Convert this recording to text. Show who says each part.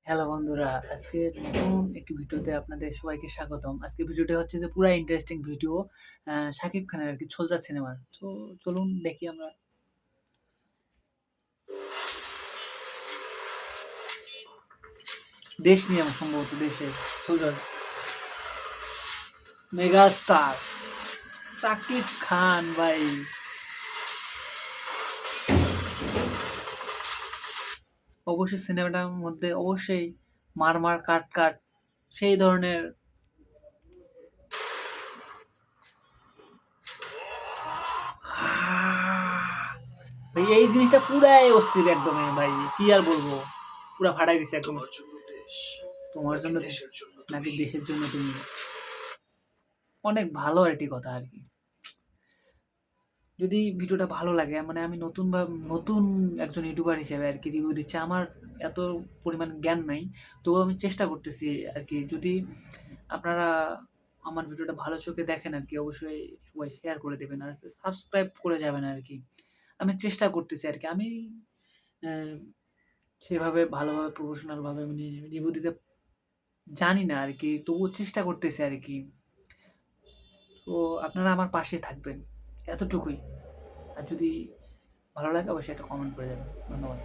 Speaker 1: Hello বন্ধুরা, আজকে নতুন একটি ভিডিওতে আপনাদের সবাইকে স্বাগতম। আজকে ভিডিওটা হচ্ছে যে পুরা ইন্টারেস্টিং ভিডিও, শাকিব খানের আরকি 'সোলজার' সিনেমার। তো চলুন দেখি আমরা। দেশ নিয়ে সম্ভবত দেশের 'soldier'. Mega star Shakib Khan ভাই। অবশ্যই সিনেমাটার মধ্যে অবশ্যই মার, কাট সেই ধরনের ভাই এই জিনিসটা পুরাই অস্থির একদমই ভাই। কি আর বলবো? পুরা ফাটাই দিছে একদম। তোমার জন্য নাকি দেশের জন্য তুমি? অনেক ভালো একটি কথা আরকি। যদি ভিডিওটা ভালো লাগে মানে আমি নতুন একজন ইউটিউবার হিসেবে আরকি রিভিউ দিচ্ছি। আমার এত পরিমাণ জ্ঞান নাই। তবুও আমি চেষ্টা করতেছি আরকি। যদি আপনারা আমার ভিডিওটা ভালো চোখে দেখেন আরকি অবশ্যই সবাই শেয়ার করে দেবেন। আর সাবস্ক্রাইব করে যাবেন আরকি। আমি চেষ্টা করতেছি আরকি। আমি অ্যা সেভাবে ভালোভাবে প্রফেশনাল ভাবে মানে রিভিউ দিতে জানি না আরকি। তবুও চেষ্টা করতেছি আরকি। তো আপনারা আমার পাশে থাকবেন। এতটুকুই। আর যদি ভালো লাগে অবশ্যই একটা কমেন্ট করে যাবেন। ধন্যবাদ।